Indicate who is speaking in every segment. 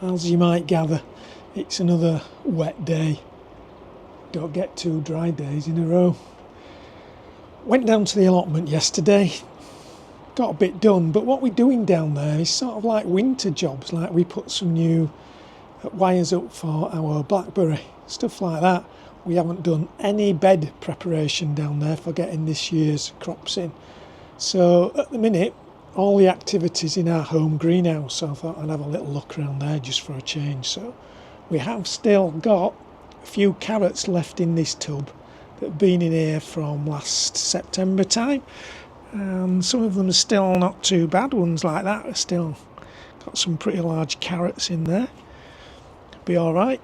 Speaker 1: As you might gather, it's another wet day. Don't get 2 dry days in a row. Went down to the allotment yesterday, got a bit done, but what we're doing down there is sort of like winter jobs, like we put some new wires up for our blackberry, stuff like that. We haven't done any bed preparation down there for getting this year's crops in. So at the minute, all the activities in our home greenhouse, so I thought I'd have a little look around there just for a change. So we have still got a few carrots left in this tub that have been in here from last September time, and some of them are still not too bad. Ones like that are still got some pretty large carrots in there. Be all right.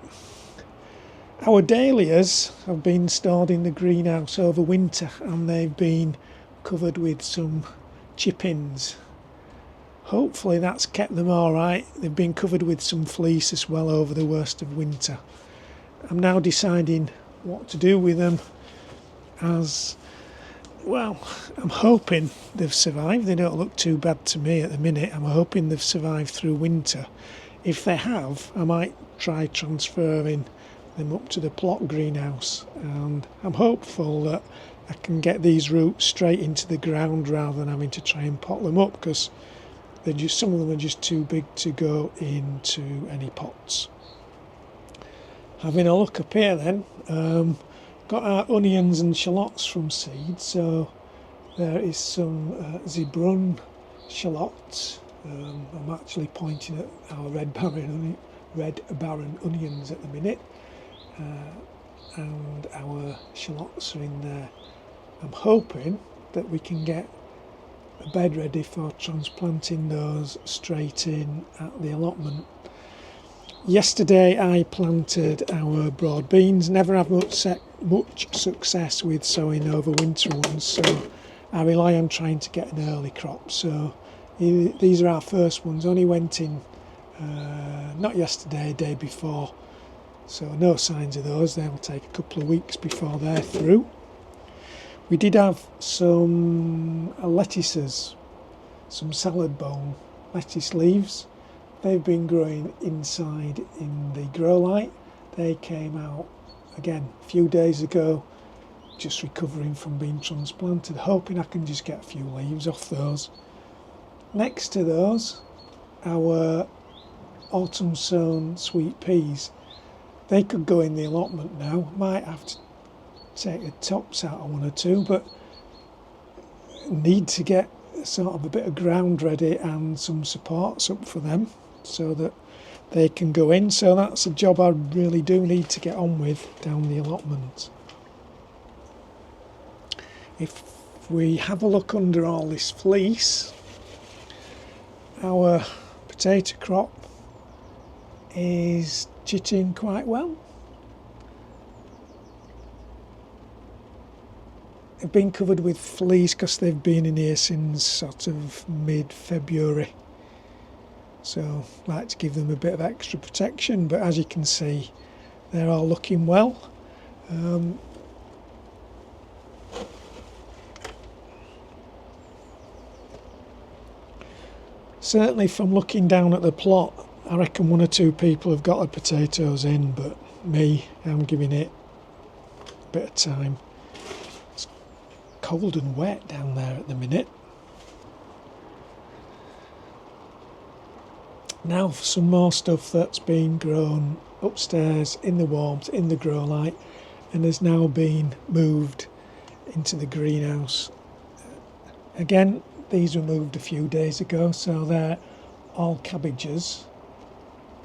Speaker 1: Our dahlias have been stored in the greenhouse over winter, and they've been covered with some chippings. Hopefully that's kept them all right. They've been covered with some fleece as well over the worst of winter. I'm now deciding what to do with them, as well. I'm hoping they've survived. They don't look too bad to me at the minute. I'm hoping they've survived through winter. If they have, I might try transferring them up to the plot greenhouse, and I'm hopeful that I can get these roots straight into the ground rather than having to try and pot them up, because they're just, some of them are just too big to go into any pots. Having a look up here then, got our onions and shallots from seed. So there is some Zebrun shallots. I'm actually pointing at our red baron onions at the minute, and our shallots are in there. I'm hoping that we can get a bed ready for transplanting those straight in at the allotment. Yesterday I planted our broad beans. Never have much success with sowing over winter ones, so I rely on trying to get an early crop. So these are our first ones. Only went in not yesterday, day before, so no signs of those. They'll take a couple of weeks before they're through. We did have some lettuces, some salad bowl lettuce leaves. They've been growing inside in the grow light. They came out again a few days ago, just recovering from being transplanted, hoping I can just get a few leaves off those. Next to those, our autumn sown sweet peas. They could go in the allotment now. Might have to take the tops out of one or two, but need to get sort of a bit of ground ready and some supports up for them so that they can go in. So that's a job I really do need to get on with down the allotment. If we have a look under all this fleece, our potato crop is chitting quite well. They've been covered with fleece because they've been in here since sort of mid-February. So I like to give them a bit of extra protection, but as you can see, they're all looking well. Certainly from looking down at the plot, I reckon 1 or 2 people have got their potatoes in, but me, I'm giving it a bit of time. It's cold and wet down there at the minute. Now for some more stuff that's been grown upstairs in the warmth, in the grow light, and has now been moved into the greenhouse. Again, these were moved a few days ago, so they're all cabbages.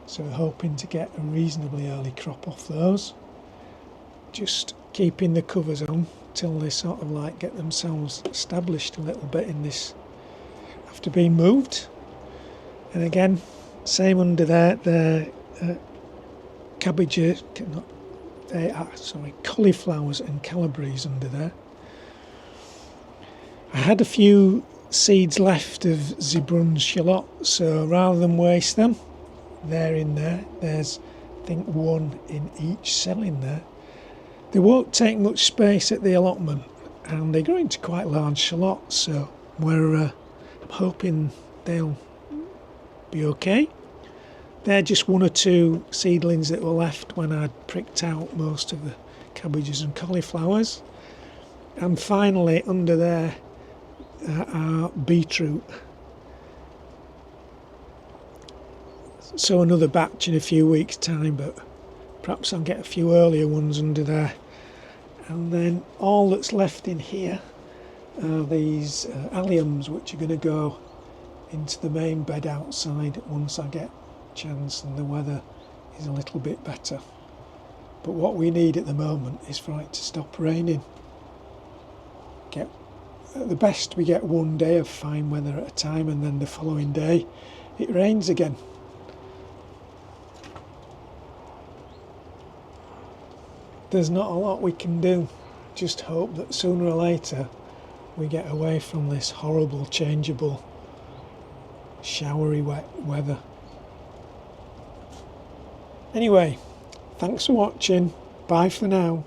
Speaker 1: So we're hoping to get a reasonably early crop off those. Just keeping the covers on till they sort of like get themselves established a little bit in this after being moved. And again, same under there, they're cabbages, cauliflowers and calabrese under there. I had a few seeds left of Zebrun shallot, so rather than waste them, they're in there. There's, I think, 1 in each cell in there. They won't take much space at the allotment, and they grow into quite large shallots, so I'm hoping they'll be okay. They're just one or two seedlings that were left when I'd pricked out most of the cabbages and cauliflowers. And finally, under there are beetroot. So another batch in a few weeks' time, but perhaps I'll get a few earlier ones under there. And then all that's left in here are these alliums, which are going to go into the main bed outside once I get a chance and the weather is a little bit better. But what we need at the moment is for it to stop raining. At the best we get one day of fine weather at a time, and then the following day it rains again. There's not a lot we can do, just hope that sooner or later we get away from this horrible, changeable, showery, wet weather. Anyway, thanks for watching. Bye for now.